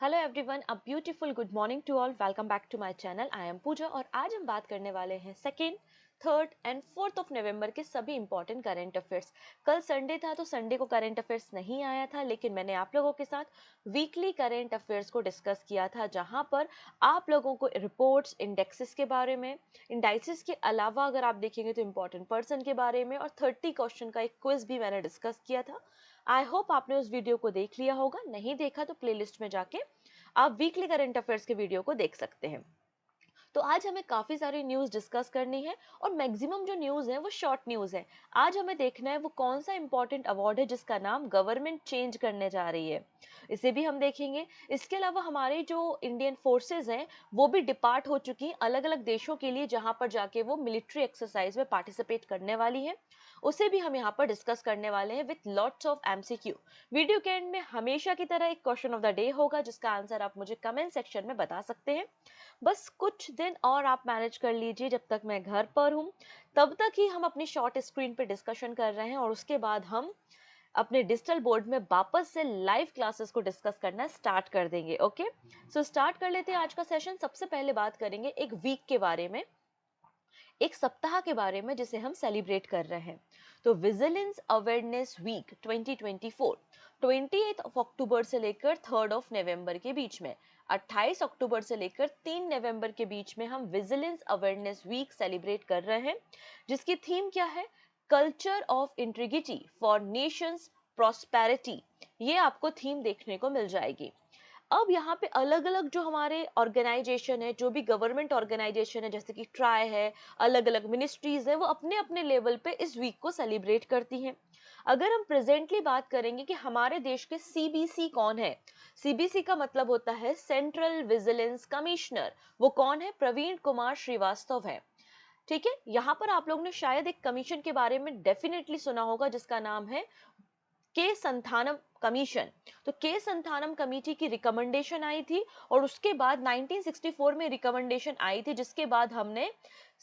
Hello everyone, a beautiful good morning to all. Welcome back to my channel. I am Pooja और आज हम बात करने वाले हैं second, third and fourth of November के सभी इंपॉर्टेंट करंट अफेयर्स। कल संडे था तो संडे को करंट अफेयर्स नहीं आया था, लेकिन मैंने आप लोगों के साथ वीकली करंट अफेयर्स को डिस्कस किया था, जहां पर आप लोगों को रिपोर्ट्स, इंडेक्सेस के बारे में, इंडाइसिस के अलावा अगर आप देखेंगे तो इंपॉर्टेंट पर्सन के बारे में और 30 क्वेश्चन का एक क्विज भी मैंने डिस्कस किया था। आई होप आपने उस वीडियो को देख लिया होगा। नहीं देखा तो प्लेलिस्ट में जाके आप वीकली करंट अफेयर्स के वीडियो को देख सकते हैं। तो आज हमें काफी सारी न्यूज डिस्कस करनी है और मैक्सिमम जो न्यूज है वो शॉर्ट न्यूज है। आज हमें देखना है वो कौन सा इंपॉर्टेंट अवार्ड है जिसका नाम गवर्नमेंट चेंज करने जा रही है, इसे भी हम देखेंगे। इसके अलावा हमारे जो इंडियन फोर्सेस हैं वो भी डिपार्ट हो चुकी हैं अलग अलग देशों के लिए, जहां पर जाके वो मिलिट्री एक्सरसाइज में पार्टिसिपेट करने वाली है, उसे भी हम यहाँ पर डिस्कस करने वाले हैं with lots of MCQ. Video के एंड में हमेशा की तरह एक क्वेश्चन ऑफ द डे होगा जिसका आंसर आप मुझे कमेंट सेक्शन में बता सकते हैं। बस कुछ दिन और आप मैनेज कर लीजिए, जब तक मैं घर पर हूँ तब तक ही हम अपनी शॉर्ट स्क्रीन पे डिस्कशन कर रहे हैं और उसके बाद हम अपने डिजिटल बोर्ड में वापस से लाइव क्लासेस को डिस्कस करना स्टार्ट कर देंगे। ओके, सो स्टार्ट कर लेते हैं आज का सेशन। सबसे पहले बात करेंगे एक वीक के बारे में, एक सप्ताह के बारे में जिसे हम सेलिब्रेट कर रहे हैं। तो विजिलेंस अवेयरनेस वीक 2024 28 अक्टूबर से लेकर 3 नवंबर के बीच में, 28 अक्टूबर से लेकर 3 नवंबर के बीच में हम विजिलेंस अवेयरनेस वीक सेलिब्रेट कर रहे हैं, जिसकी थीम क्या है? Culture of integrity for Nations prosperity. ये आपको थीम देखने को मिल जाएगी। अब यहाँ पे अलग अलग जो हमारे ऑर्गेनाइजेशन है, जो भी गवर्नमेंट ऑर्गेनाइजेशन है, जैसे कि ट्राई है, अलग अलग मिनिस्ट्रीज है, वो अपने अपने लेवल पे इस वीक को सेलिब्रेट करती हैं। अगर हम प्रेजेंटली बात करेंगे कि हमारे देश के सीबीसी कौन है, सीबीसी का मतलब होता है सेंट्रल विजिलेंस कमिश्नर। वो कौन है? प्रवीण कुमार श्रीवास्तव है। ठीक है, यहाँ पर आप लोग ने शायद एक कमीशन के बारे में डेफिनेटली सुना होगा जिसका नाम है के संथानम कमीशन। तो के संथानम कमेटी की रिकमेंडेशन आई थी और उसके बाद 1964 में रिकमेंडेशन आई थी, जिसके बाद हमने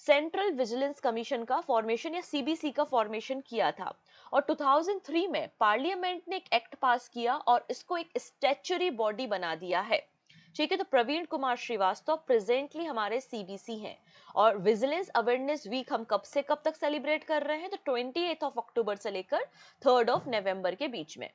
सेंट्रल विजिलेंस कमीशन का फॉर्मेशन या सीबीसी का फॉर्मेशन किया था। और 2003 में पार्लियामेंट ने एक एक्ट पास किया और इसको एक स्टैच्यूटरी बॉडी बना दिया है। ठीक है, तो प्रवीण कुमार श्रीवास्तव प्रेजेंटली हमारे सीबीसी हैं। और विजिलेंस अवेयरनेस वीक हम कब से कब तक सेलिब्रेट कर रहे हैं? तो 28 अक्टूबर से लेकर 3 नवंबर के बीच में।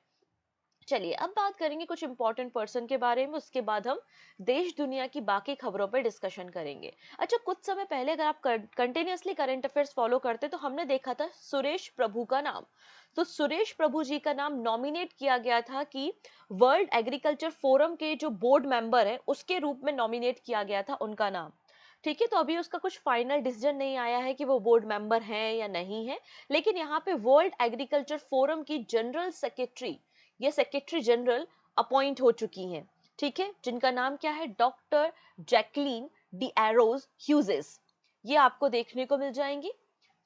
चलिए अब बात करेंगे कुछ इंपॉर्टेंट पर्सन के बारे में, उसके बाद हम देश दुनिया की बाकी खबरों पर डिस्कशन करेंगे। अच्छा, कुछ समय पहले अगर आप कंटिन्यूअसली करंट अफेयर्स फॉलो करते तो हमने देखा था सुरेश प्रभु का नाम। तो सुरेश प्रभु जी का नाम नॉमिनेट किया गया था कि वर्ल्ड एग्रीकल्चर फोरम के जो बोर्ड मेंबर है उसके रूप में नॉमिनेट किया गया था उनका नाम। ठीक है, तो अभी उसका कुछ फाइनल डिसीजन नहीं आया है कि वो बोर्ड मेंबर हैं या नहीं है, लेकिन यहाँ पे वर्ल्ड एग्रीकल्चर फोरम की जनरल सेक्रेटरी, ये सेक्रेटरी जनरल अपॉइंट हो चुकी हैं। ठीक है, जिनका नाम क्या है? Doctor Jacqueline D arrows Hughes. ये आपको देखने को मिल जाएंगी।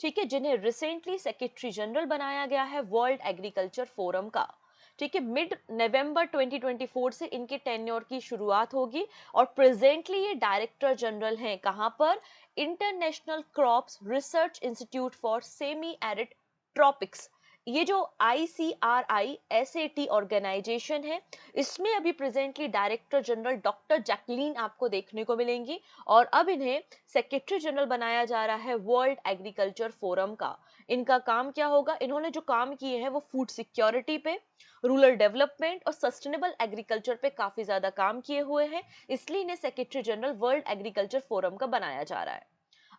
ठीक है, जिन्हें रिसेंटली सेक्रेटरी जनरल बनाया गया है वर्ल्ड एग्रीकल्चर फोरम का। ठीक है, मिड नवंबर 2024 से इनके टेन्योर की शुरुआत होगी और प्रेजेंटली ये डायरेक्टर जनरल हैं। कहां पर? International crops research institute for semi arid tropics. ये जो ICRI-SAT ऑर्गेनाइजेशन है, इसमें अभी presently director general doctor Jacqueline आपको देखने को मिलेंगी और अब इन्हें सेक्रेटरी जनरल बनाया जा रहा है वर्ल्ड एग्रीकल्चर फोरम का। इनका काम क्या होगा? इन्होंने जो काम किए हैं वो फूड सिक्योरिटी पे, रूरल डेवलपमेंट और सस्टेनेबल एग्रीकल्चर पे काफी ज्यादा काम किए हुए हैं, इसलिए इन्हें secretary general world agriculture forum का बनाया जा रहा है।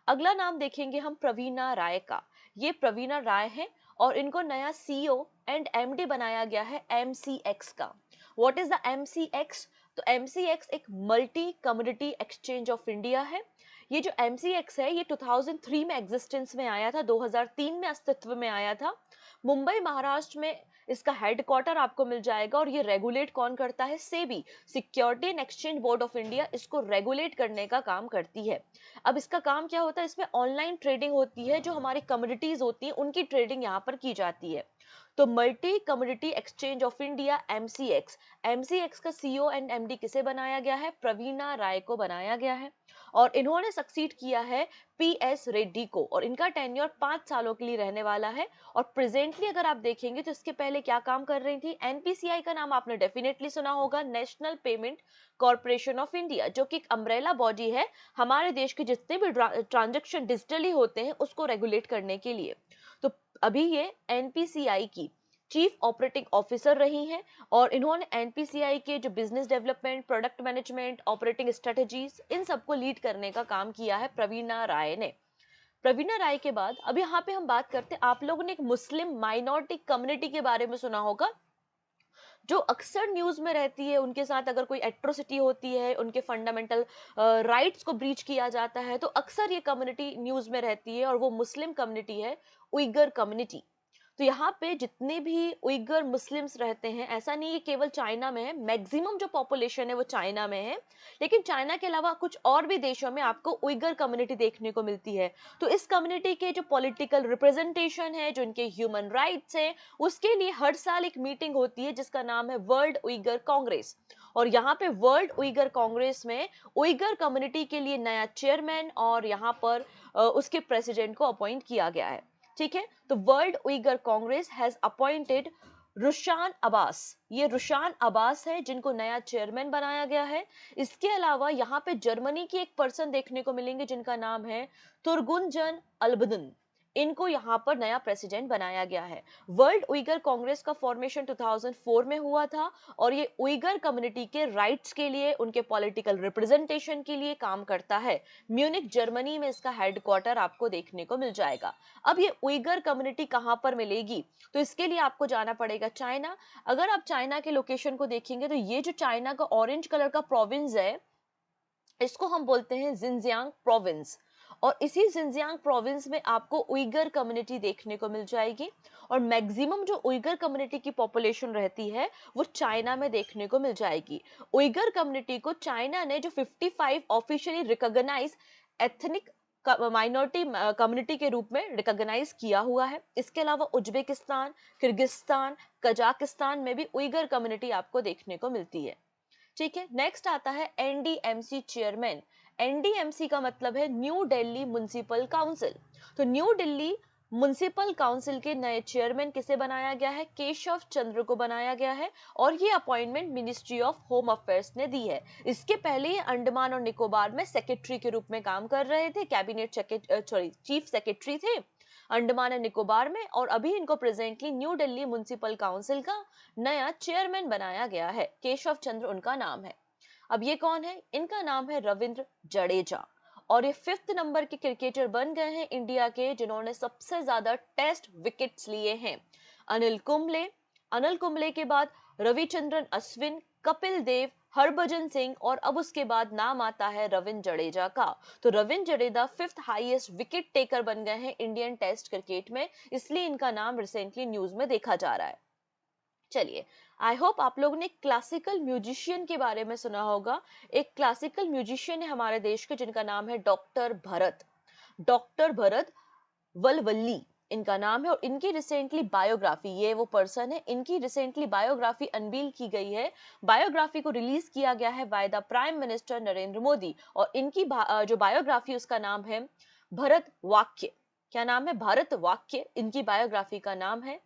अगला नाम देखेंगे हम प्रवीणा राय का। ये प्रवीणा राय है और इनको नया CEO एंड MD बनाया गया है MCX का। What is the MCX? तो MCX एक multi community exchange of India है। ये जो MCX है ये 2003 में एग्जिस्टेंस में आया था, 2003 में अस्तित्व में आया था। मुंबई महाराष्ट्र में इसका हेडक्वार्टर आपको मिल जाएगा और ये रेगुलेट कौन करता है? SEBI, security and exchange board of India, इसको रेगुलेट करने का काम करती है। अब इसका काम क्या होता है? इसमें ऑनलाइन ट्रेडिंग होती है, जो हमारी कमोडिटीज होती हैं उनकी ट्रेडिंग यहाँ पर की जाती है। तो multi community exchange of India MCX का सीईओ एंड एमडी किसे बनाया गया है? प्रवीणा राय को बनाया गया है और इन्होंने सक्सीड किया है पीएस रेड्डी को और इनका टेन्योर 5 सालों के लिए रहने वाला है। और प्रेजेंटली अगर आप देखेंगे तो इसके पहले क्या काम कर रही थी? एनपीसीआई का नाम आपने डेफिनेटली सुना होगा, national payment corporation of India, जो कि एक अम्ब्रेला बॉडी है हमारे देश के जितने भी ट्रांजेक्शन डिजिटली होते हैं उसको रेगुलेट करने के लिए। तो अभी ये एनपीसीआई की चीफ ऑपरेटिंग ऑफिसर रही हैं और इन्होंने एनपीसीआई के जो business development, product management, operating strategies, इन सबको लीड करने का काम किया है प्रवीणा राय ने। प्रवीणा राय के बाद अब यहाँ पे हम बात करते हैं, आप लोगों ने एक मुस्लिम माइनॉरिटी कम्युनिटी के बारे में सुना होगा जो अक्सर न्यूज में रहती है। उनके साथ अगर कोई एट्रोसिटी होती है, उनके फंडामेंटल राइट्स को ब्रीच किया जाता है, तो अक्सर ये कम्युनिटी न्यूज में रहती है और वो मुस्लिम कम्युनिटी है, उइगर कम्युनिटी। तो यहाँ पे जितने भी उइगर मुस्लिम्स रहते हैं, ऐसा नहीं है केवल चाइना में है, मैक्सिमम जो पॉपुलेशन है वो चाइना में है, लेकिन चाइना के अलावा कुछ और भी देशों में आपको उइगर कम्युनिटी देखने को मिलती है। तो इस कम्युनिटी के जो पॉलिटिकल रिप्रेजेंटेशन है, जो इनके ह्यूमन राइट्स है, उसके लिए हर साल एक मीटिंग होती है जिसका नाम है वर्ल्ड उइगर कांग्रेस। और यहाँ पे वर्ल्ड उइगर कांग्रेस में उइगर कम्युनिटी के लिए नया चेयरमैन और यहाँ पर उसके प्रेसिडेंट को अपॉइंट किया गया है। ठीक है, तो world Uyghur Congress has appointed Rushan Abbas. ये रुशान अब्बास है जिनको नया चेयरमैन बनाया गया है। इसके अलावा यहाँ पे जर्मनी की एक पर्सन देखने को मिलेंगे जिनका नाम है तुर्गुनजन अल्बदन। इनको यहाँ पर नया प्रेसिडेंट बनाया गया है। वर्ल्ड उइगर कांग्रेस का फॉर्मेशन 2004 में हुआ था और ये उइगर कम्युनिटी के राइट्स के लिए, उनके पॉलिटिकल रिप्रेजेंटेशन के लिए काम करता है। म्यूनिक जर्मनी में इसका हेडक्वार्टर आपको देखने को मिल जाएगा। अब ये उइगर कम्युनिटी कहाँ पर मिलेगी? तो इसके लिए आपको जाना पड़ेगा चाइना। अगर आप चाइना के लोकेशन को देखेंगे तो ये जो चाइना का ऑरेंज कलर का प्रोविंस है, इसको हम बोलते हैं जिनजियांग प्रोविंस। और इसी जिनजियांग प्रोविंस में आपको उइगर कम्युनिटी देखने को मिल जाएगी और मैक्सिमम जो उइगर कम्युनिटी की पॉपुलेशन रहती है वो चाइना में देखने को मिल जाएगी। उइगर कम्युनिटी को चाइना ने जो 55 officially recognise ethnic minority community के रूप में रिकॉग्नाइज किया हुआ है। इसके अलावा उज्बेकिस्तान, किर्गिस्तान, कजाकिस्तान में भी उइगर कम्युनिटी आपको देखने को मिलती है। ठीक है, नेक्स्ट आता है एनडीएमसी चेयरमैन। एनडीएमसी का मतलब है न्यू दिल्ली म्युनिसिपल काउंसिल। तो न्यू दिल्ली म्युनिसिपल काउंसिल के नए चेयरमैन किसे बनाया गया है? केशव चंद्र को बनाया गया है और ये appointment ministry of home affairs ने दी है। इसके पहले ये अंडमान और निकोबार में सेक्रेटरी के रूप में काम कर रहे थे, कैबिनेट चीफ सेक्रेटरी थे अंडमान एंड निकोबार में, और अभी इनको presently new Delhi municipal council का नया चेयरमैन बनाया गया है। केशव चंद्र उनका नाम है। अब ये कौन है? इनका नाम है रविंद्र जडेजा और ये 5th नंबर के क्रिकेटर बन गए हैं इंडिया के जिन्होंने सबसे ज्यादा टेस्ट विकेट्स लिए हैं। अनिल कुंबले के बाद रविचंद्रन अश्विन, कपिल देव, हरभजन सिंह और अब उसके बाद नाम आता है रविंद्र जडेजा का। तो Ravindra Jadeja 5th highest wicket taker बन गए हैं इंडियन टेस्ट क्रिकेट में, इसलिए इनका नाम रिसेंटली न्यूज में देखा जा रहा है। चलिए, आई होप आप लोगों ने क्लासिकल म्यूजिशियन के बारे में सुना होगा। एक क्लासिकल म्यूजिशियन है हमारे देश के जिनका नाम है डॉक्टर भरत। डॉक्टर भरत वलवल्ली इनका नाम है और इनकी रिसेंटली बायोग्राफी, ये वो पर्सन है, इनकी रिसेंटली बायोग्राफी अनवील की गई है। बायोग्राफी को रिलीज किया गया है by the prime minister Narendra Modi और इनकी जो बायोग्राफी उसका नाम है भरत वाक्य। क्या नाम है? भारत वाक्य इनकी बायोग्राफी का नाम है।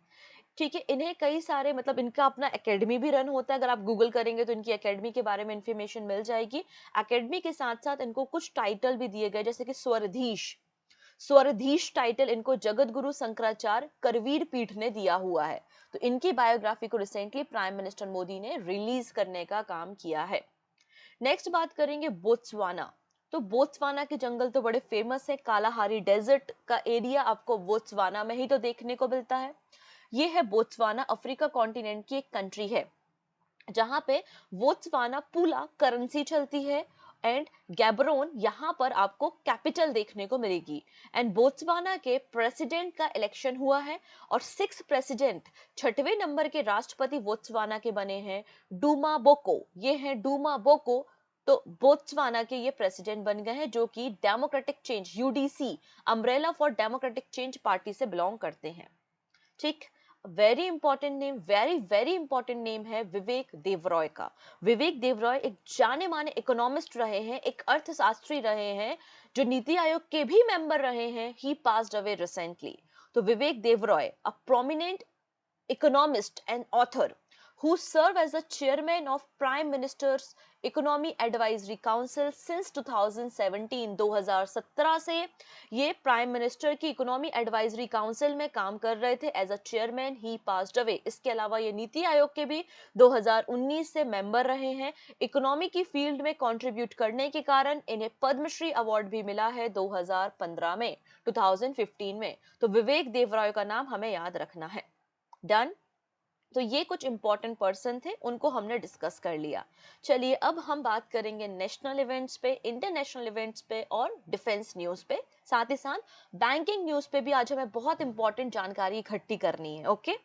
ठीक है, इन्हें कई सारे मतलब इनका अपना एकेडमी भी रन होता है। अगर आप गूगल करेंगे तो इनकी एकेडमी के बारे में इंफॉर्मेशन मिल जाएगी। एकेडमी के साथ साथ इनको कुछ टाइटल भी दिए गए जैसे कि स्वरधीश टाइटल इनको जगत गुरु शंकराचार्य करवीर पीठ ने दिया हुआ है। तो इनकी बायोग्राफी को रिसेंटली प्राइम मिनिस्टर मोदी ने रिलीज करने का काम किया है। नेक्स्ट बात करेंगे बोत्सवाना। तो बोत्सवाना के जंगल तो बड़े फेमस है, कालाहारी डेजर्ट का एरिया आपको बोत्सवाना में ही तो देखने को मिलता है। ये है बोत्सवाना, अफ्रीका कॉन्टिनेंट की एक कंट्री है जहां पे बोत्सवाना पूला करेंसी चलती है एंड गैबरोन यहाँ पर आपको कैपिटल देखने को मिलेगी। एंड बोत्सवाना के प्रेसिडेंट का इलेक्शन हुआ है और 6 प्रेसिडेंट, 6वें नंबर के राष्ट्रपति बोत्सवाना के बने हैं डूमा बोको। ये है डूमा बोको। तो बोत्सवाना के ये प्रेसिडेंट बन गए हैं जो कि democratic change UDC, umbrella for democratic change party से बिलोंग करते हैं। ठीक, very important name, very very important name है विवेक देवरॉय का। विवेक देवरॉय एक जाने माने इकोनॉमिस्ट रहे हैं, एक अर्थशास्त्री रहे हैं, जो नीति आयोग के भी मेंबर रहे हैं। He passed away recently. तो Vivek Debroy, a prominent economist and author who served as the chairman of Prime Minister's Economy Advisory Council since 2017। 2017 से ये प्राइम मिनिस्टर की इकोनॉमी एडवाइजरी काउंसिल में काम कर रहे थे as a chairman. He passed away. इसके अलावा ये नीति आयोग के भी 2019 से मेंबर रहे हैं। इकोनॉमी की फील्ड में कंट्रीब्यूट करने के कारण इन्हें पद्मश्री अवार्ड भी मिला है 2015 में, 2015 में। तो विवेक देवरॉय का नाम हमें याद रखना है। डन। तो ये कुछ इंपॉर्टेंट पर्सन थे, उनको हमने डिस्कस कर लिया। चलिए अब हम बात करेंगे नेशनल इवेंट्स पे, इंटरनेशनल इवेंट्स पे और डिफेंस न्यूज पे। साथ ही साथ बैंकिंग न्यूज पे भी आज हमें बहुत इंपॉर्टेंट जानकारी इकट्ठी करनी है। ओके,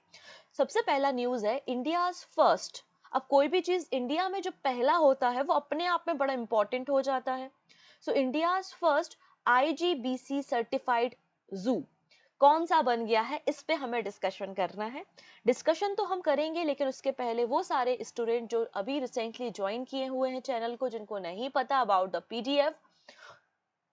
सबसे पहला न्यूज है इंडिया फर्स्ट। अब कोई भी चीज इंडिया में जो पहला होता है वो अपने आप में बड़ा इंपॉर्टेंट हो जाता है। So India first IGBC certified जू कौन सा बन गया है, इस पे हमें डिस्कशन करना है। डिस्कशन तो हम करेंगे, लेकिन उसके पहले वो सारे स्टूडेंट जो अभी रिसेंटली ज्वाइन किए हुए हैं चैनल को, जिनको नहीं पता अबाउट द PDF,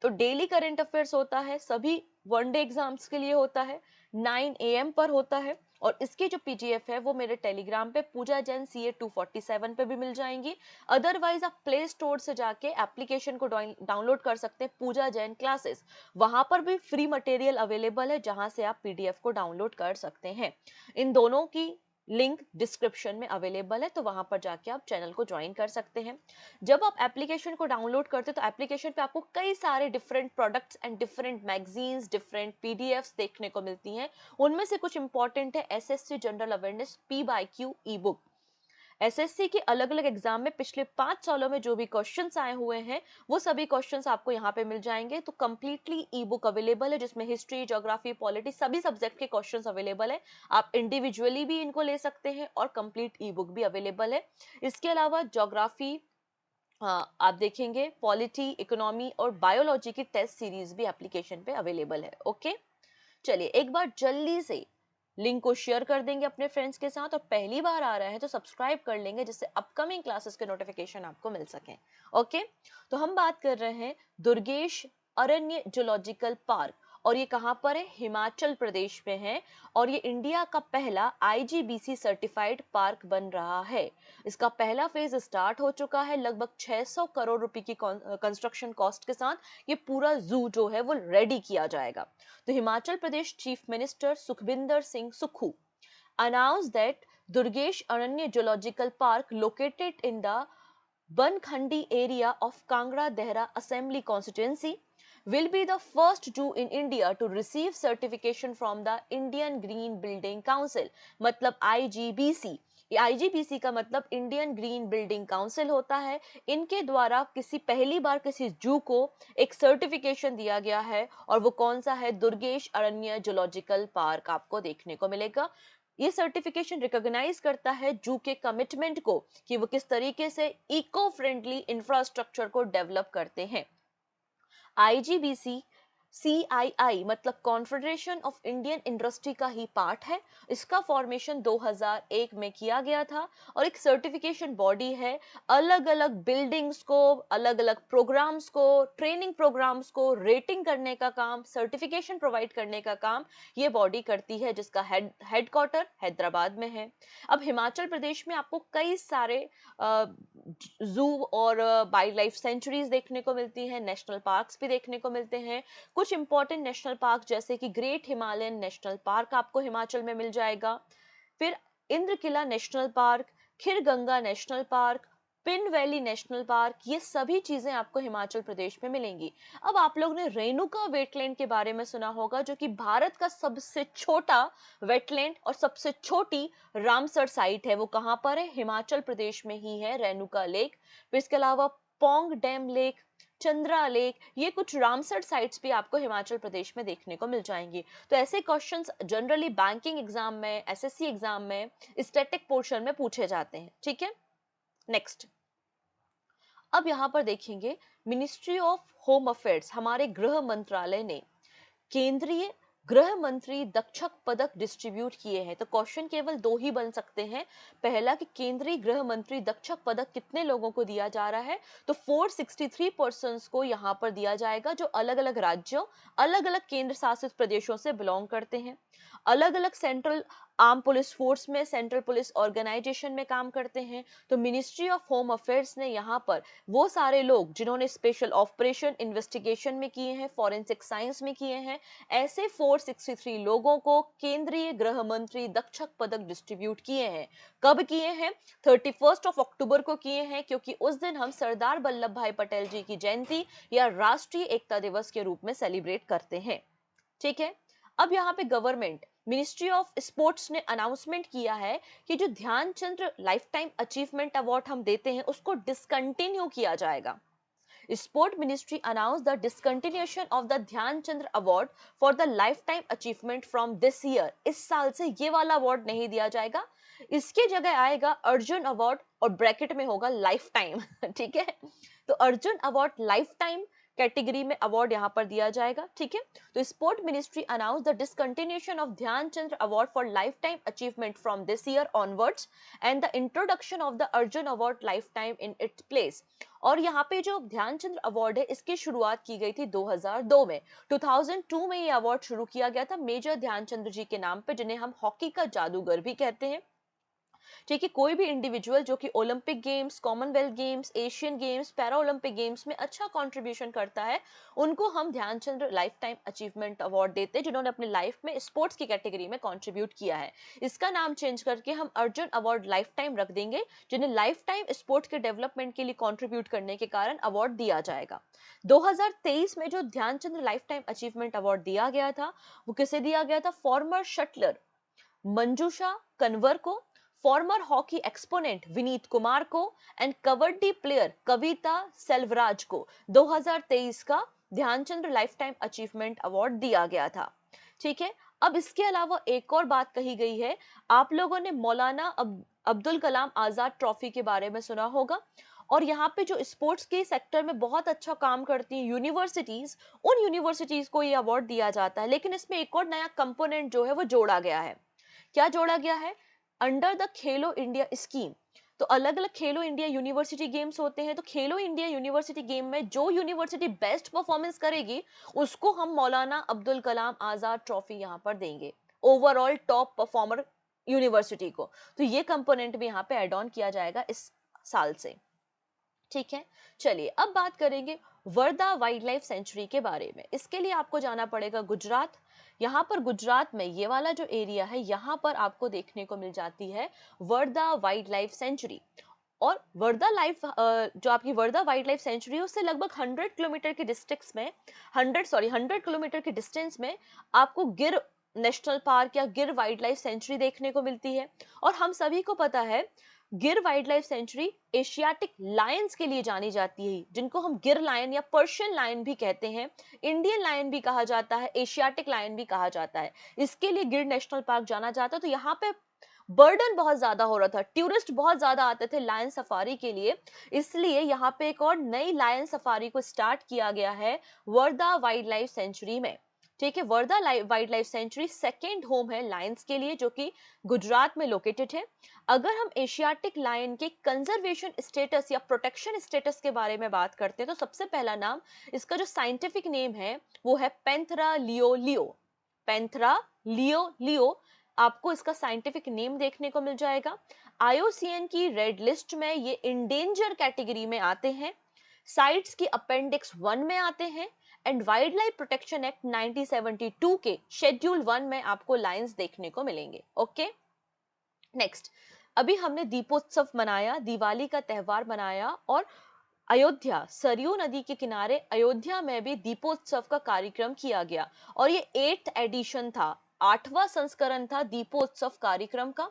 तो डेली करंट अफेयर्स होता है, सभी वनडे एग्जाम्स के लिए होता है, 9 AM पर होता है। और इसकी जो PDF है वो मेरे टेलीग्राम पे पूजा जैन CA 247 पे भी मिल जाएंगी। अदरवाइज आप प्ले स्टोर से जाके एप्लीकेशन को डाउनलोड कर सकते हैं, पूजा जैन क्लासेस। वहां पर भी फ्री मटेरियल अवेलेबल है, जहां से आप PDF को डाउनलोड कर सकते हैं। इन दोनों की लिंक डिस्क्रिप्शन में अवेलेबल है, तो वहां पर जाके आप चैनल को ज्वाइन कर सकते हैं। जब आप एप्लीकेशन को डाउनलोड करते हैं तो एप्लीकेशन पे आपको कई सारे different products and different magazines, different PDFs देखने को मिलती हैं। उनमें से कुछ इंपॉर्टेंट है SSC जनरल अवेयरनेस P/Q ई बुक। SSC के अलग अलग एग्जाम में पिछले 5 सालों में जो भी क्वेश्चंस आए हुए हैं वो सभी क्वेश्चंस आपको यहाँ पे मिल जाएंगे। तो कंप्लीटली ई बुक अवेलेबल है, जिसमें हिस्ट्री, ज्योग्राफी, पॉलिटी सभी सब्जेक्ट के क्वेश्चंस अवेलेबल है। आप इंडिविजुअली भी इनको ले सकते हैं और कंप्लीट ई बुक भी अवेलेबल है। इसके अलावा ज्योग्राफी, हाँ, आप देखेंगे पॉलिटी, इकोनॉमी और बायोलॉजी की टेस्ट सीरीज भी एप्लीकेशन पे अवेलेबल है। ओके, चलिए एक बार जल्दी से लिंक को शेयर कर देंगे अपने फ्रेंड्स के साथ, और पहली बार आ रहा है तो सब्सक्राइब कर लेंगे, जिससे अपकमिंग क्लासेस के नोटिफिकेशन आपको मिल सके। ओके, तो हम बात कर रहे हैं दुर्गेश अरण्य जूलॉजिकल पार्क, और ये कहाँ पर है, हिमाचल प्रदेश में है। और ये इंडिया का पहला IGBC सर्टिफाइड पार्क बन रहा है। इसका पहला फेज स्टार्ट हो चुका है, लगभग 600 करोड़ रुपए की कंस्ट्रक्शन कॉस्ट के साथ ये पूरा जू जो है वो रेडी किया जाएगा। तो Himachal Pradesh chief minister Sukhvinder Singh Sukhu announced that Durgesh Aranya Zoological Park, located in the Bankhandi area of Kangra Dehra Assembly constituency, will be the first zoo in India to receive certification from the Indian Green Building Council, मतलब IGBC। ये IGBC का मतलब Indian green building council होता है। इनके द्वारा पहली बार किसी जू को एक सर्टिफिकेशन दिया गया है, और वो कौन सा है, दुर्गेश अरण्य जूलॉजिकल पार्क आपको देखने को मिलेगा। ये सर्टिफिकेशन रिकॉग्नाइज करता है जू के कमिटमेंट को, कि वो किस तरीके से इको फ्रेंडली इंफ्रास्ट्रक्चर को डेवलप करते हैं। IGBC CII मतलब कॉन्फेडरेशन ऑफ इंडियन इंडस्ट्री का ही पार्ट है। इसका फॉर्मेशन 2001 में किया गया था, और एक सर्टिफिकेशन बॉडी है। अलग अलग बिल्डिंग्स को, अलग अलग प्रोग्राम्स को, ट्रेनिंग प्रोग्राम्स को रेटिंग करने का काम, सर्टिफिकेशन प्रोवाइड करने का काम ये बॉडी करती है, जिसका हेडक्वार्टर हैदराबाद में है। अब हिमाचल प्रदेश में आपको कई सारे जू और वाइल्ड लाइफ सेंचुरीज देखने को मिलती हैं, नेशनल पार्क्स भी देखने को मिलते हैं। कुछ इंपॉर्टेंट नेशनल पार्क जैसे कि ग्रेट हिमालयन नेशनल पार्क आपको हिमाचल में मिल जाएगा। फिर Inderkilla national park, Kheerganga national park, Pin valley national park, ये सभी चीजें आपको हिमाचल प्रदेश में मिलेंगी। अब आप लोगों ने रेणुका वेटलैंड के बारे में सुना होगा, जो कि भारत का सबसे छोटा वेटलैंड और सबसे छोटी रामसर साइट है। वो कहाँ पर है, हिमाचल प्रदेश में ही है, रेणुका लेक। फिर इसके अलावा Pong dam lake, Chandra lake, ये कुछ रामसर साइट्स भी आपको हिमाचल प्रदेश में देखने को मिल जाएंगी। तो ऐसे क्वेश्चंस जनरली बैंकिंग एग्जाम में, SSC एग्जाम में, स्टैटिक पोर्शन में पूछे जाते हैं। ठीक है, नेक्स्ट। अब यहाँ पर देखेंगे मिनिस्ट्री ऑफ होम अफेयर्स, हमारे गृह मंत्रालय ने केंद्रीय गृह मंत्री दक्षक पदक डिस्ट्रीब्यूट किए हैं। तो क्वेश्चन केवल दो ही बन सकते हैं। पहला कि केंद्रीय गृह मंत्री दक्षक पदक कितने लोगों को दिया जा रहा है, तो 463 पर्सन्स को यहाँ पर दिया जाएगा जो अलग अलग राज्यों, अलग अलग केंद्र शासित प्रदेशों से बिलोंग करते हैं, अलग अलग सेंट्रल आर्म पुलिस फोर्स में, सेंट्रल पुलिस ऑर्गेनाइजेशन में काम करते हैं। तो मिनिस्ट्री ऑफ होम अफेयर्स ने यहाँ पर वो सारे लोग जिन्होंने स्पेशल ऑपरेशन इन्वेस्टिगेशन में किए हैं, फॉरेंसिक साइंस में किए हैं, ऐसे 463 लोगों को केंद्रीय गृह मंत्री दक्षक पदक डिस्ट्रीब्यूट किए हैं। कब किए हैं? 31 अक्टूबर को किए हैं, क्योंकि उस दिन हम सरदार वल्लभ भाई पटेल जी की जयंती या राष्ट्रीय एकता दिवस के रूप में सेलिब्रेट करते हैं। ठीक है। अब यहाँ पे गवर्नमेंट मिनिस्ट्री ऑफ स्पोर्ट्स ने अनाउंसमेंट किया है कि जो Dhyan Chandra life time achievement award हम देते हैं उसको डिसकंटिन्यू किया जाएगा। Sport ministry announce the discontinuation of the Dhyan Chandra award for the life time achievement from this year. इस साल से ये वाला अवार्ड नहीं दिया जाएगा, इसके जगह आएगा अर्जुन अवार्ड और ब्रैकेट में होगा लाइफ टाइम। ठीक है। तो Arjun award life time category में अवार्ड यहां पर दिया जाएगा। ठीक है। तो sport ministry announce the discontinuation of Dhyan Chandra award for life time achievement from this year onwards and the introduction of the Arjun award life time in its place. और यहाँ पे जो ध्यानचंद्र अवार्ड है इसकी शुरुआत की गई थी 2002 में। 2002 में ये अवार्ड शुरू किया गया था मेजर ध्यानचंद्र जी के नाम पे, जिन्हें हम हॉकी का जादूगर भी कहते हैं। ठीक है। कोई भी इंडिविजुअल जो कि Olympic games, Commonwealth games, Asian games, para Olympic games में अच्छा कंट्रीब्यूशन करता है, उनको हम Dhyan Chandra life time achievement award देते हैं, जिन्होंने अपने लाइफ में स्पोर्ट्स की कैटेगरी में कंट्रीब्यूट किया है। इसका नाम चेंज करके हम अर्जुन अवार्ड लाइफ टाइम रख देंगे, जिन्हें लाइफ टाइम स्पोर्ट्स के डेवलपमेंट के लिए कंट्रीब्यूट करने के कारण अवार्ड दिया जाएगा। 2023 में जो Dhyan Chandra life time achievement award दिया गया था वो किसे दिया गया था? फॉर्मर शटलर मंजूषा कन्वर को, farmer hockey exponent Vineet Kumar को एंड कबड्डी प्लेयर कविता सेल्वराज को 2023 का Dhyan Chandra life time achievement award दिया गया था। ठीक है। अब इसके अलावा एक और बात कही गई है। आप लोगों ने मौलाना अब्दुल कलाम आजाद ट्रॉफी के बारे में सुना होगा, और यहाँ पे जो स्पोर्ट्स के सेक्टर में बहुत अच्छा काम करती हैं यूनिवर्सिटीज, उन यूनिवर्सिटीज को ये अवार्ड दिया जाता है। लेकिन इसमें एक और नया कंपोनेंट जो है वो जोड़ा गया है। क्या जोड़ा गया है? Under the Khelo India scheme. तो अलग अलग खेलो इंडिया यूनिवर्सिटी गेम्स होते हैं, तो खेलो इंडिया यूनिवर्सिटी गेम में जो यूनिवर्सिटी बेस्ट परफॉर्मेंस करेगी उसको हम मौलाना अब्दुल कलाम आजाद ट्रॉफी यहाँ पर देंगे, ओवरऑल टॉप परफॉर्मर यूनिवर्सिटी को। तो ये कंपोनेंट भी यहाँ पे एड ऑन किया जाएगा इस साल से। ठीक है। चलिए अब बात करेंगे वर्धा वाइल्ड लाइफ सेंचुरी के बारे में। इसके लिए आपको जाना पड़ेगा गुजरात। यहाँ पर गुजरात में ये वाला जो एरिया है यहाँ पर आपको देखने को मिल जाती है वर्धा वाइल्ड लाइफ सेंचुरी। और वर्धा लाइफ जो आपकी वर्धा वाइल्ड लाइफ सेंचुरी है उससे लगभग 100 किलोमीटर के डिस्टेंस में 100 किलोमीटर के डिस्टेंस में आपको गिर नेशनल पार्क या गिर वाइल्ड लाइफ सेंचुरी देखने को मिलती है। और हम सभी को पता है गिर wild life sanctuary Asiatic Lions के लिए जानी जाती है, जिनको हम गिर लायन या पर्शियन लायन भी कहते हैं, इंडियन लायन भी कहा जाता है, एशियाटिक लायन भी कहा जाता है। इसके लिए गिर नेशनल पार्क जाना जाता है। तो यहाँ पे बर्डन बहुत ज्यादा हो रहा था, टूरिस्ट बहुत ज्यादा आते थे लायन सफारी के लिए, इसलिए यहाँ पे एक और नई लायन सफारी को स्टार्ट किया गया है वर्धा वाइल्ड लाइफ सेंचुरी में। ठीक है। Wardha wild life sanctuary second home है लायंस के लिए, जो कि गुजरात में लोकेटेड है। अगर हम एशियाटिक लायन के कंजर्वेशन स्टेटस या प्रोटेक्शन स्टेटस के बारे में बात करते हैं तो सबसे पहला नाम, इसका जो साइंटिफिक नेम है वो है पैंथरा लियो लियो। पैंथरा लियो लियो आपको इसका साइंटिफिक नेम देखने को मिल जाएगा। आईयूसीएन की रेड लिस्ट में ये इंडेंजर कैटेगरी में आते हैं, साइट्स की अपेंडिक्स 1 में आते हैं, and wild life protection act 1972 के शेड्यूल 1 में आपको लायंस देखने को मिलेंगे। ओके। नेक्स्ट, अभी हमने दीपोत्सव मनाया, दिवाली का त्योहार मनाया, और अयोध्या सरयू नदी के किनारे अयोध्या में भी दीपोत्सव का कार्यक्रम किया गया, और ये 8th एडिशन था, 8वां संस्करण था दीपोत्सव कार्यक्रम का।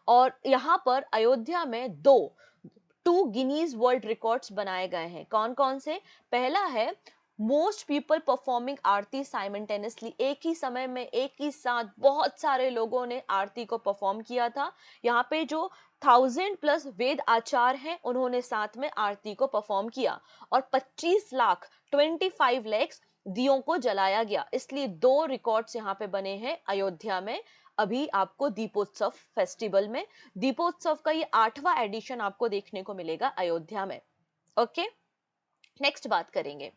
और यहाँ पर अयोध्या में 2 गिनीज वर्ल्ड रिकॉर्ड्स बनाए गए हैं। कौन कौन से? पहला है मोस्ट पीपल परफॉर्मिंग आरती साइमल्टेनियसली, एक ही समय में एक ही साथ बहुत सारे लोगों ने आरती को परफॉर्म किया था। यहाँ पे जो 1000+ वेद आचार हैं उन्होंने साथ में आरती को परफॉर्म किया, और 25 लाख 25 lakhs दियों को जलाया गया, इसलिए 2 रिकॉर्ड्स यहाँ पे बने हैं अयोध्या में। अभी आपको दीपोत्सव फेस्टिवल में दीपोत्सव का ये 8वां एडिशन आपको देखने को मिलेगा अयोध्या में। ओके, नेक्स्ट बात करेंगे।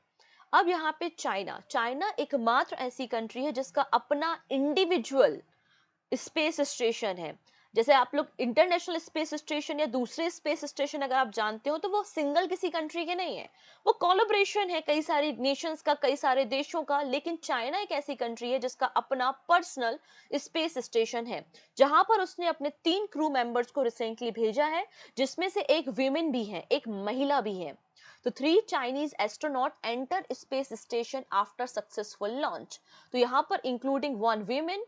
अब यहाँ पे चाइना, चाइना एकमात्र ऐसी कंट्री है जिसका अपना इंडिविजुअल स्पेस स्टेशन है। जैसे आप लोग इंटरनेशनल स्पेस स्टेशन या दूसरे स्पेस स्टेशन अगर आप जानते हो तो वो सिंगल किसी कंट्री के नहीं है, वो कोलैबोरेशन है कई सारी नेशंस का, कई सारे देशों का। लेकिन चाइना एक ऐसी कंट्री है जिसका अपना पर्सनल स्पेस स्टेशन है, जहां पर उसने अपने 3 क्रू मेंबर्स को रिसेंटली भेजा है, जिसमें से एक वीमेन भी है, एक महिला भी है। तो 3 Chinese astronaut enter space station after successful launch. तो यहाँ पर इंक्लूडिंग 1 वीमेन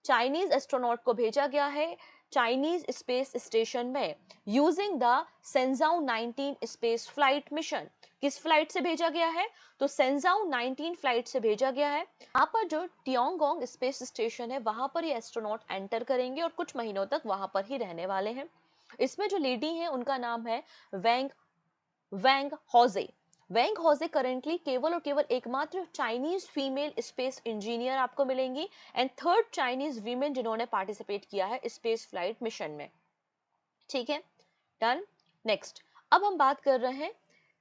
चाइनीज एस्ट्रोनॉट को भेजा गया है चाइनीज स्पेस स्टेशन में using the Shenzhou 19 space flight mission. किस फ्लाइट से भेजा गया है? तो सेंजाओ 19 फ्लाइट से भेजा गया है। यहाँ पर जो टियोंगोंग स्पेस स्टेशन है वहां पर ये एस्ट्रोनॉट एंटर करेंगे और कुछ महीनों तक वहां पर ही रहने वाले हैं। इसमें जो लेडी है उनका नाम है वैंग वैंग हॉजे। वैंग हॉजे करेंटली केवल और केवल एकमात्र चाइनीज फीमेल स्पेस इंजीनियर आपको मिलेंगी एंड 3rd चाइनीज वीमेन जिन्होंने पार्टिसिपेट किया है स्पेस फ्लाइट मिशन में। ठीक है, डन। नेक्स्ट, अब हम बात कर रहे हैं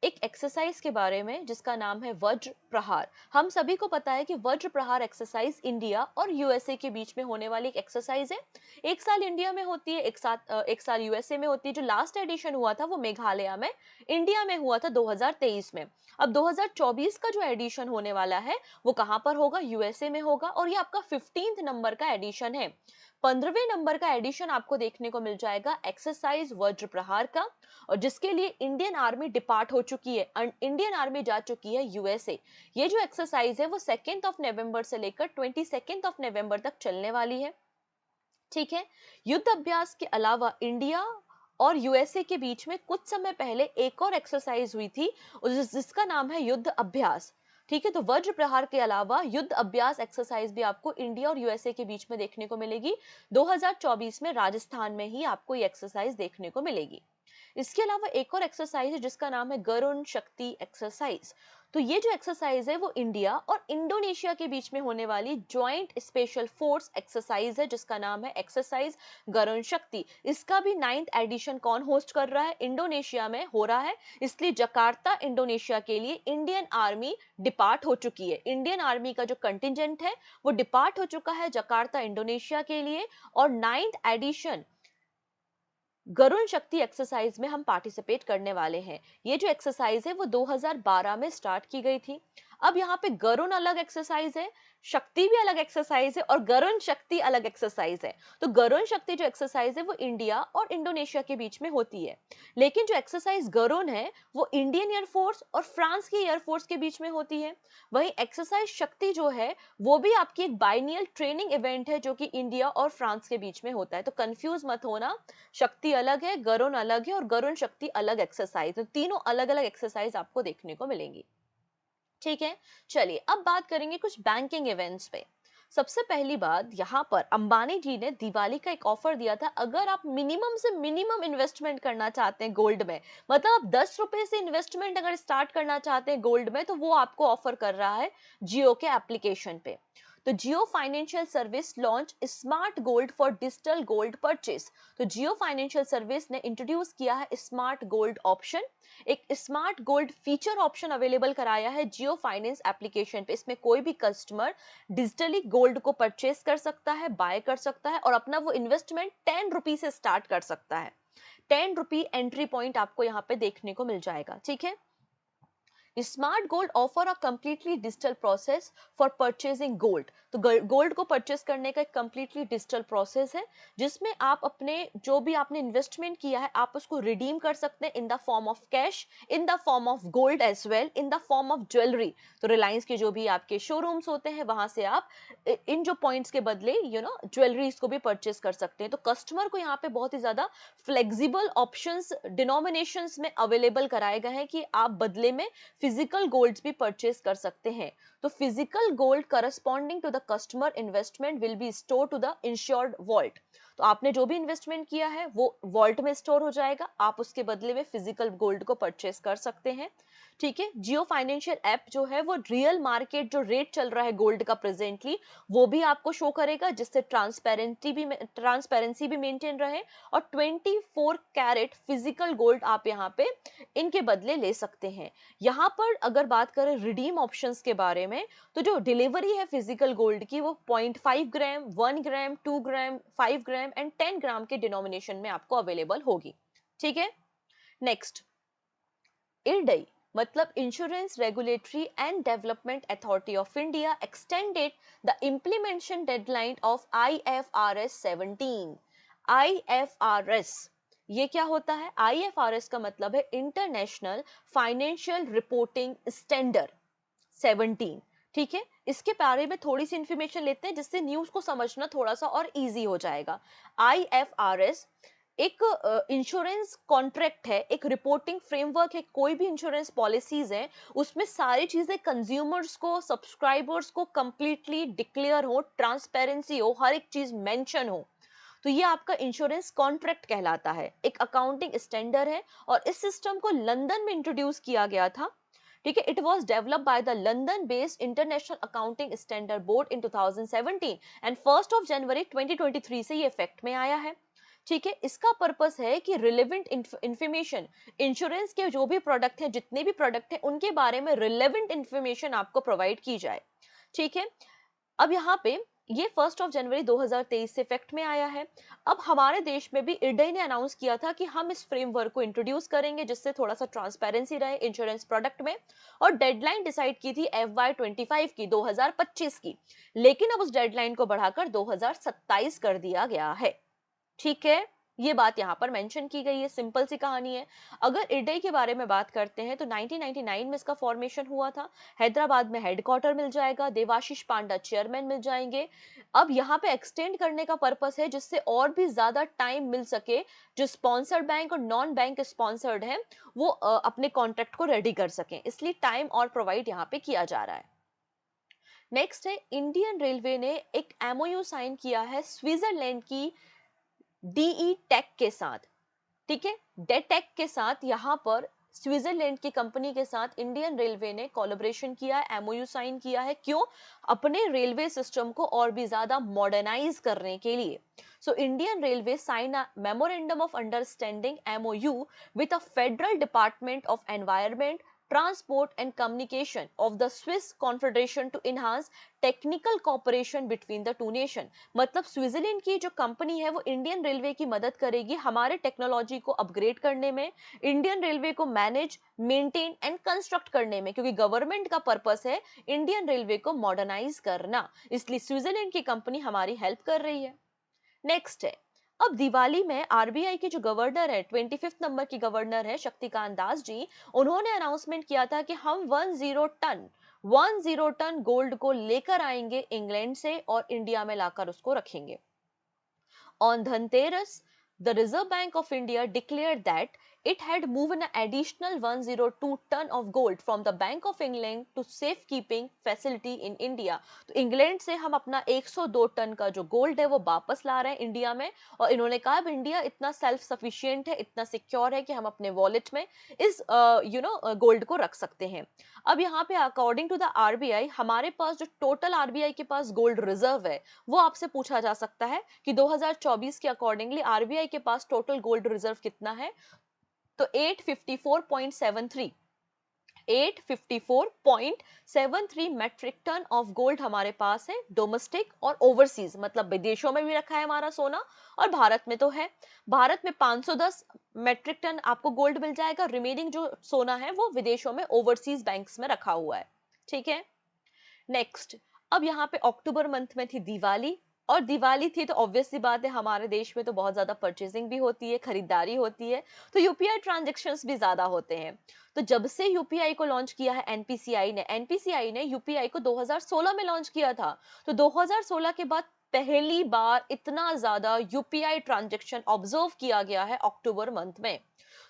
एक एक्सरसाइज के बारे में जिसका नाम है वज्र प्रहार। हम सभी को पता है कि वज्र प्रहार एक्सरसाइज इंडिया और यूएसए के बीच में होने वाली एक एक्सरसाइज है। एक साल इंडिया में होती है, एक साल यूएसए में होती है। जो लास्ट एडिशन हुआ था वो मेघालय में, इंडिया में हुआ था 2023 में। अब 2024 का जो एडिशन होने वाला है वो कहां पर होगा? यूएसए में होगा और ये आपका 15th नंबर का एडिशन है। 15वें नंबर का एडिशन आपको देखने को मिल जाएगा एक्सरसाइज वज्र प्रहार का, और जिसके लिए इंडियन आर्मी डिपार्ट हो चुकी है, इंडियन आर्मी जा चुकी है यूएसए। ये जो एक्सरसाइज है वो 2 नवंबर से लेकर 22 नवंबर तक चलने वाली है। ठीक है, युद्ध अभ्यास के अलावा इंडिया और यूएसए के बीच में कुछ समय पहले एक और एक्सरसाइज हुई थी जिसका नाम है युद्ध अभ्यास। ठीक है, तो वज्र प्रहार के अलावा युद्ध अभ्यास एक्सरसाइज भी आपको इंडिया और यूएसए के बीच में देखने को मिलेगी। 2024 में राजस्थान में ही आपको ये एक्सरसाइज देखने को मिलेगी। इसके अलावा एक और एक्सरसाइज है जिसका नाम है गरुण शक्ति एक्सरसाइज। तो ये जो एक्सरसाइज है वो इंडिया और इंडोनेशिया के बीच में होने वाली ज्वाइंट स्पेशल फोर्स एक्सरसाइज है जिसका नाम है एक्सरसाइज गरुण शक्ति। इसका भी 9th एडिशन कौन होस्ट कर रहा है? इंडोनेशिया में हो रहा है, इसलिए जकार्ता इंडोनेशिया के लिए इंडियन आर्मी डिपार्ट हो चुकी है। इंडियन आर्मी का जो कंटिजेंट है वो डिपार्ट हो चुका है जकार्ता इंडोनेशिया के लिए, और 9th एडिशन गरुण शक्ति एक्सरसाइज में हम पार्टिसिपेट करने वाले हैं। ये जो एक्सरसाइज है वो 2012 में स्टार्ट की गई थी। अब यहाँ पे गरुण अलग एक्सरसाइज है, शक्ति भी अलग एक्सरसाइज है और गरुण शक्ति अलग एक्सरसाइज है। तो गरुण शक्ति जो एक्सरसाइज है वो इंडिया और इंडोनेशिया के बीच में होती है, लेकिन जो एक्सरसाइज गरुण है वो इंडियन एयरफोर्स और फ्रांस की एयरफोर्स के बीच में होती है। वहीं एक्सरसाइज शक्ति जो है वो भी आपकी एक बाइनियल ट्रेनिंग इवेंट है जो कि इंडिया और फ्रांस के बीच में होता है। तो कंफ्यूज मत होना, शक्ति अलग है, गरुण अलग है और गरुण शक्ति अलग एक्सरसाइज। तो तीनों अलग अलग एक्सरसाइज आपको देखने को मिलेंगी। ठीक है, चलिए अब बात करेंगे कुछ बैंकिंग इवेंट्स पे। सबसे पहली बात, यहाँ पर अंबानी जी ने दिवाली का एक ऑफर दिया था। अगर आप मिनिमम से मिनिमम इन्वेस्टमेंट करना चाहते हैं गोल्ड में, मतलब आप 10 रुपए से इन्वेस्टमेंट अगर स्टार्ट करना चाहते हैं गोल्ड में, तो वो आपको ऑफर कर रहा है जियो के एप्लीकेशन पे। तो Jio financial service launch smart gold for digital gold purchase. तो जियो फाइनेंशियल सर्विस ने इंट्रोड्यूस किया है स्मार्ट गोल्ड ऑप्शन, एक smart gold feature option available कराया है जियो फाइनेंस एप्लीकेशन पे। इसमें कोई भी कस्टमर डिजिटली गोल्ड को परचेस कर सकता है, बाय कर सकता है और अपना वो इन्वेस्टमेंट 10 रुपी से स्टार्ट कर सकता है। 10 रुपी एंट्री पॉइंट आपको यहाँ पे देखने को मिल जाएगा। ठीक है, smart gold offer a completely digital process for purchasing gold. तो गोल्ड को परचेस करने का एक कंप्लीटली डिजिटल प्रोसेस है जिसमें आप अपने जो भी आपने इन्वेस्टमेंट किया है आप उसको रिडीम कर सकते हैं in the form of cash, in the form of gold as well, in the form of jewellery. तो रिलायंस के जो भी आपके शोरूम्स होते हैं वहां से आप इन जो पॉइंट्स के बदले ज्वेलरीज को भी परचेस कर सकते हैं। तो कस्टमर को यहाँ पे बहुत ही ज्यादा फ्लेक्सिबल ऑप्शंस डिनोमिनेशंस में अवेलेबल कराए गए हैं कि आप बदले में फिजिकल गोल्ड्स भी परचेस कर सकते हैं। तो physical gold corresponding to the customer investment will be store to the insured vault. तो आपने जो भी इन्वेस्टमेंट किया है वो वॉल्ट में स्टोर हो जाएगा, आप उसके बदले में फिजिकल गोल्ड को परचेस कर सकते हैं। ठीक है, जियो फाइनेंशियल ऐप जो है वो रियल मार्केट जो रेट चल रहा है गोल्ड का प्रेजेंटली वो भी आपको शो करेगा, जिससे ट्रांसपेरेंसी भी मेंटेन रहे, और 24 कैरेट फिजिकल गोल्ड आप यहाँ पे इनके बदले ले सकते हैं। यहाँ पर अगर बात करें रिडीम ऑप्शंस के बारे में, तो जो डिलीवरी है फिजिकल गोल्ड की वो 0.5 ग्राम, 1 ग्राम, 2 ग्राम, 5 ग्राम एंड 10 ग्राम के डिनोमिनेशन में आपको अवेलेबल होगी। ठीक है, नेक्स्ट, IRDAI मतलब insurance regulatory and development authority of India extended the implementation deadline of IFRS 17। IFRS ये क्या होता है? IFRS का मतलब है इंटरनेशनल फाइनेंशियल रिपोर्टिंग स्टैंडर्ड 17। ठीक है, इसके बारे में थोड़ी सी इंफॉर्मेशन लेते हैं जिससे न्यूज को समझना थोड़ा सा और इजी हो जाएगा। IFRS एक इंश्योरेंस कॉन्ट्रैक्ट है, एक रिपोर्टिंग फ्रेमवर्क है। कोई भी इंश्योरेंस पॉलिसीज है उसमें सारी चीजें कंज्यूमर्स को, सब्सक्राइबर्स को कंप्लीटली डिक्लेयर हो, ट्रांसपेरेंसी हो, हर एक चीज मेंशन हो, तो ये आपका इंश्योरेंस कॉन्ट्रैक्ट कहलाता है। एक अकाउंटिंग स्टैंडर्ड है और इस सिस्टम को लंदन में इंट्रोड्यूस किया गया था। ठीक है, it was developed by the London based international accounting standard board in 2017 and 1 जनवरी 2023 से ये इफेक्ट में आया है। ठीक है, इसका पर्पस है कि रिलेवेंट इंफॉर्मेशन, इंश्योरेंस के जो भी प्रोडक्ट हैं, जितने भी प्रोडक्ट हैं उनके बारे में रिलेवेंट इंफॉर्मेशन आपको प्रोवाइड की जाए। ठीक है, अब यहाँ पे ये 1 जनवरी 2023 से इफेक्ट में आया है। अब हमारे देश में भी IRDAI ने अनाउंस किया था कि हम इस फ्रेमवर्क को इंट्रोड्यूस करेंगे जिससे थोड़ा सा ट्रांसपेरेंसी रहे इंश्योरेंस प्रोडक्ट में, और डेडलाइन डिसाइड की थी FY25 की, 2025 की, लेकिन अब उस डेडलाइन को बढ़ाकर 2027 कर दिया गया है। ठीक है, ये बात यहाँ पर मेंशन की गई है, सिंपल सी कहानी है। अगर IRDAI के बारे में बात करते हैं तो 1999 में इसका फॉर्मेशन हुआ था। हैदराबाद में हेडक्वार्टर मिल जाएगा, देवाशीष पांडा चेयरमैन मिल जाएंगे। अब यहाँ पे एक्सटेंड करने का पर्पस है जिससे और भी ज्यादा टाइम मिल सके, जो स्पॉन्सर्ड बैंक और नॉन बैंक स्पॉन्सर्ड है वो अपने कॉन्ट्रैक्ट को रेडी कर सकें, इसलिए टाइम और प्रोवाइड यहाँ पे किया जा रहा है। नेक्स्ट है, इंडियन रेलवे ने एक MOU साइन किया है स्विट्जरलैंड की DE टेक के साथ। ठीक है, डेटेक के साथ यहाँ पर स्विट्जरलैंड की कंपनी के साथ इंडियन रेलवे ने कोलैबोरेशन किया है, MOU साइन किया है। क्यों? अपने रेलवे सिस्टम को और भी ज्यादा मॉडर्नाइज करने के लिए। So Indian railway sign a memorandum of understanding MOU with a federal department of environment, transport and communication of the Swiss confederation to enhance technical cooperation between the two nation. मतलब Switzerland की जो company है वो Indian railway की मदद करेगी हमारे technology को अपग्रेड करने में, इंडियन रेलवे को मैनेज, मेंटेन एंड कंस्ट्रक्ट करने में, क्योंकि गवर्नमेंट का पर्पस है इंडियन रेलवे को मॉडर्नाइज करना, इसलिए स्विट्जरलैंड की कंपनी हमारी हेल्प कर रही है। नेक्स्ट है, अब दिवाली में RBI के जो गवर्नर है, 25 नंबर की गवर्नर है शक्तिकांत दास जी, उन्होंने अनाउंसमेंट किया था कि हम 10 टन गोल्ड को लेकर आएंगे इंग्लैंड से और इंडिया में लाकर उसको रखेंगे। On Dhanteras, the Reserve Bank of India declared that it had moved an additional 102 ton of gold from the Bank of England to safekeeping facility in India। तो England से हम अपना 102 टन का जो गोल्ड है वो वापस ला रहे हैं इंडिया में, और इन्होंने कहा अब इंडिया इतना सेल्फ सफिशिएंट है, इतना सिक्योर है कि हम अपने वॉलेट में इस गोल्ड को रख सकते हैं। अब यहाँ पे अकॉर्डिंग टू द RBI हमारे पास जो टोटल RBI के पास गोल्ड रिजर्व है वो आपसे पूछा जा सकता है कि 2024 के अकॉर्डिंगली RBI के पास टोटल गोल्ड रिजर्व कितना है, तो 854.73 मेट्रिक टन ऑफ गोल्ड हमारे पास है, डोमेस्टिक और ओवरसीज, मतलब विदेशों में भी रखा है हमारा सोना और भारत में तो है। भारत में 510 मेट्रिक टन आपको गोल्ड मिल जाएगा, रिमेनिंग जो सोना है वो विदेशों में ओवरसीज बैंक्स में रखा हुआ है। ठीक है, नेक्स्ट, अब यहाँ पे अक्टूबर मंथ में थी दिवाली, और दिवाली थी तो ऑब्वियस सी बात है हमारे देश में तो बहुत ज्यादा परचेसिंग भी होती है, खरीदारी होती है, तो यूपीआई ट्रांजैक्शंस भी ज्यादा होते हैं। तो जब से यूपीआई को लॉन्च किया है एनपीसीआई ने यूपीआई को 2016 में लॉन्च किया था, तो 2016 के बाद पहली बार इतना ज्यादा यूपीआई ट्रांजैक्शन ऑब्जर्व किया गया है अक्टूबर मंथ में।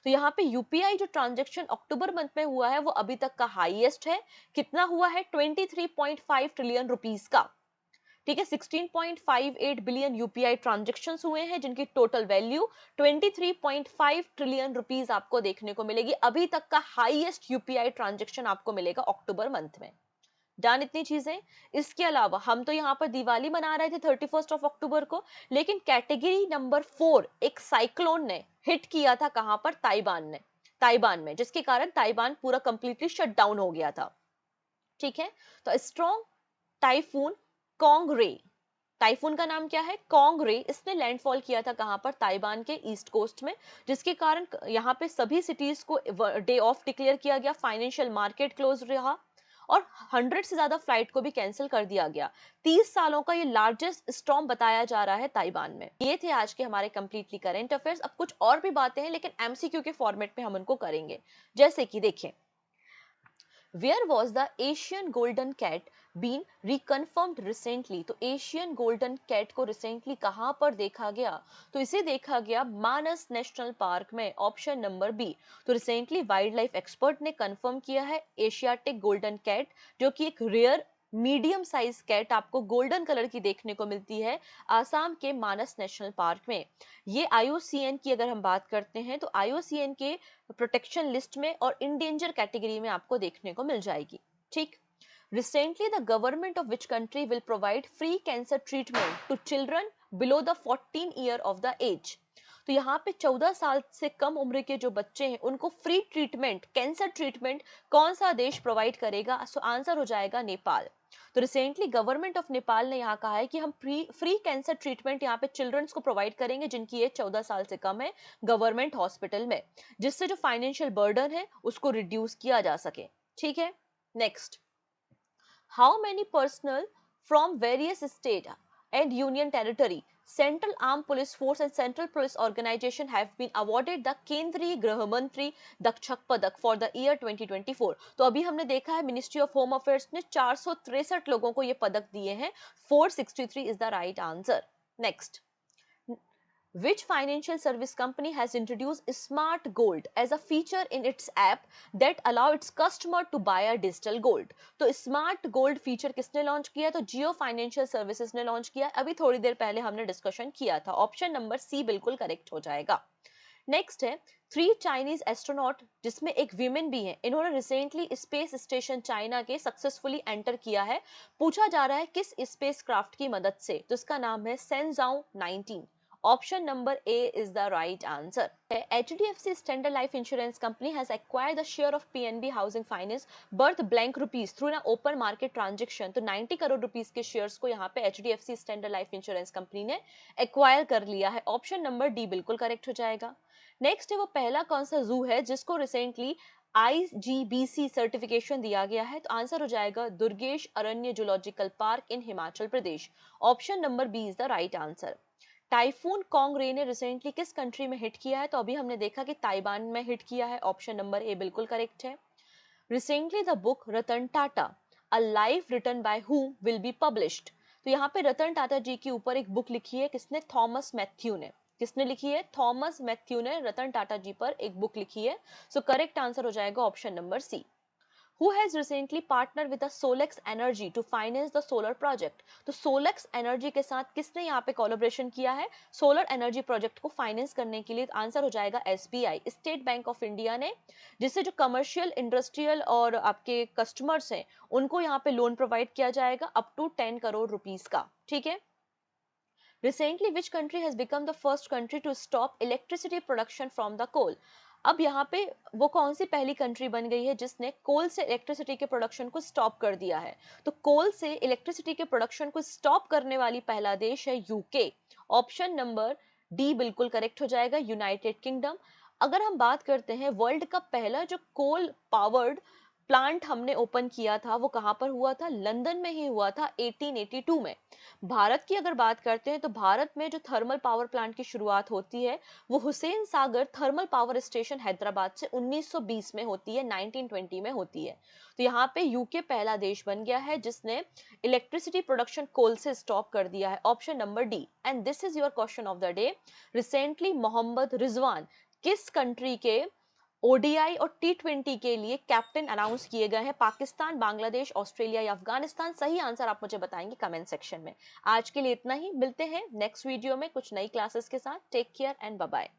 तो यहाँ पे यूपीआई जो ट्रांजैक्शन अक्टूबर मंथ में हुआ है वो अभी तक का हाईएस्ट है। कितना हुआ है? 23.5 ट्रिलियन रुपीस का। ठीक है, 16.58 बिलियन यूपीआई ट्रांजैक्शंस हुए हैं, जिनकी टोटल वैल्यू 23.5 ट्रिलियन रुपीस आपको देखने को मिलेगी। अभी तक का हाईएस्ट यूपीआई ट्रांजैक्शन आपको मिलेगा अक्टूबर मंथ में। डन इतनी चीजें। इसके अलावा हम तो यहाँ पर दिवाली मना रहे थे 31 को, लेकिन कैटेगरी नंबर 4 एक साइक्लोन ने हिट किया था, कहां पर, ताइवान में, जिसके कारण ताइवान पूरा कंप्लीटली शट डाउन हो गया था। ठीक है, तो स्ट्रॉन्ग टाइफून कॉन्गरे, टाइफून का नाम क्या है, कॉन्गरे, इसने लैंडफॉल किया था कहां पर, ताइवान के ईस्ट कोस्ट में, जिसके कारण यहाँ पे सभी सिटीज को डे ऑफ डिक्लेयर किया गया, फाइनेंशियल मार्केट क्लोज रहा और 100 से ज्यादा फ्लाइट को भी कैंसिल कर दिया गया। 30 सालों का ये लार्जेस्ट स्टॉर्म बताया जा रहा है ताइवान में। ये थे आज के हमारे कंप्लीटली करंट अफेयर्स। अब कुछ और भी बातें हैं, लेकिन एमसीक्यू के फॉर्मेट में हम उनको करेंगे। जैसे कि देखें, Where was the Asian golden cat been reconfirmed recently? तो एशियन गोल्डन कैट को रिसेंटली कहां पर देखा गया, तो इसे देखा गया मानस नेशनल पार्क में, ऑप्शन नंबर बी। तो रिसेंटली वाइल्ड लाइफ एक्सपर्ट ने कंफर्म किया है एशियाटिक गोल्डन कैट, जो कि एक रेयर मीडियम साइज कैट आपको गोल्डन कलर की देखने को मिलती है आसाम के मानस नेशनल पार्क में। ये आईयूसीएन की अगर हम बात करते हैं तो आईयूसीएन के प्रोटेक्शन लिस्ट में और इंडेंजर कैटेगरी में आपको देखने को मिल जाएगी। ठीक, recently the government of which country will provide free cancer treatment to children below the 14 year of the age. तो यहाँ पे 14 साल से कम उम्र के जो बच्चे हैं उनको फ्री ट्रीटमेंट, कैंसर ट्रीटमेंट कौन सा देश प्रोवाइड करेगा, सो आंसर हो जाएगा नेपाल। तो रिसेंटली गवर्नमेंट ऑफ नेपाल ने यहाँ कहा है कि हम फ्री कैंसर ट्रीटमेंट यहाँ पे चिल्ड्रंस को प्रोवाइड करेंगे जिनकी एज 14 साल से कम है, गवर्नमेंट हॉस्पिटल में, जिससे जो फाइनेंशियल बर्डन है उसको रिड्यूस किया जा सके। ठीक है, next, how many personal from various state and union territory, central armed police force and central police organization have been awarded the केंद्रीय गृह मंत्री दक्षक पदक for the year 2024। तो अभी हमने देखा है मिनिस्ट्री ऑफ होम अफेयर्स ने 463 लोगों को ये पदक दिए हैं, 463 is the right answer। Next, which financial service company has introduced smart gold as a feature in its app that allow its customer to buy a digital gold? तो smart gold feature किसने launch किया, तो Jio financial services ने launch किया। अभी थोड़ी देर पहले हमने डिस्कशन किया था, ऑप्शन नंबर सी बिल्कुल करेक्ट हो जाएगा। नेक्स्ट है 3 चाइनीज एस्ट्रोनॉट, जिसमें एक वीमेन भी है, इन्होंने रिसेंटली स्पेस स्टेशन चाइना के सक्सेसफुली एंटर किया है। पूछा जा रहा है किस स्पेस क्राफ्ट की मदद से, तो इसका नाम है सेंजाओ 19। Option number A is the right answer. HDFC Standard Life Insurance Company has acquired the share of PNB Housing Finance worth blank rupees through an open market transaction। तो 90 करोड़ रुपीस के shares को यहाँ पे HDFC Standard Life Insurance Company ने acquire कर लिया है। Option number D बिल्कुल करेक्ट हो जाएगा। नेक्स्ट है वो पहला कौन सा जू है जिसको रिसेंटली IGBC सर्टिफिकेशन दिया गया है, तो आंसर हो जाएगा Durgesh Aranya zoological park in Himachal Pradesh. Option number B is the right answer. Typhoon Kongrey ने रिसेंटली किस कंट्री में हिट किया है, तो अभी हमने देखा कि ताइवान में हिट किया है, ऑप्शन नंबर ए बिल्कुल करेक्ट है। Recently the book Ratan Tata a life written by who will be published. तो यहाँ पे रतन टाटा जी के ऊपर एक बुक लिखी है, किसने, थॉमस मैथ्यू ने। किसने लिखी है, थॉमस मैथ्यू ने रतन टाटा जी पर एक बुक लिखी है। सो करेक्ट आंसर हो जाएगा option number C. Who has recently partnered with the Solex Energy to finance the solar project? तो Solex Energy के साथ किसने यहाँ पे कोलैबोरेशन किया है सोलर एनर्जी प्रोजेक्ट को फाइनेंस करने के लिए, आंसर हो जाएगा SBI, state bank of India ने, जिससे जो कमर्शियल, इंडस्ट्रियल और आपके कस्टमर्स हैं उनको यहाँ पे लोन प्रोवाइड किया जाएगा अप टू 10 करोड़ रुपीस का। ठीक है, Recently, which country has become the first country to stop electricity production from the coal? अब यहाँ पे वो कौन सी पहली कंट्री बन गई है जिसने कोल से इलेक्ट्रिसिटी के प्रोडक्शन को स्टॉप कर दिया है, तो कोल से इलेक्ट्रिसिटी के प्रोडक्शन को स्टॉप करने वाली पहला देश है यूके। ऑप्शन नंबर डी बिल्कुल करेक्ट हो जाएगा, यूनाइटेड किंगडम। अगर हम बात करते हैं वर्ल्ड का पहला जो कोल पावर्ड प्लांट हमने ओपन किया था वो कहां पर हुआ था, लंदन में ही हुआ था 1882 में। भारत की अगर बात करते हैं तो भारत में जो थर्मल पावर प्लांट की शुरुआत होती है वो Hussain Sagar thermal power station Hyderabad से 1920 में होती है, 1920 में होती है। तो यहाँ पे यूके पहला देश बन गया है जिसने इलेक्ट्रिसिटी प्रोडक्शन कोल से स्टॉप कर दिया है, option number D. And this is your question of the day. Recently Mohammad Rizwan किस कंट्री के ओडीआई और टी20 के लिए कैप्टन अनाउंस किए गए हैं। पाकिस्तान, बांग्लादेश, ऑस्ट्रेलिया या अफगानिस्तान? सही आंसर आप मुझे बताएंगे कमेंट सेक्शन में। आज के लिए इतना ही, मिलते हैं नेक्स्ट वीडियो में कुछ नई क्लासेस के साथ। Take care and bye bye.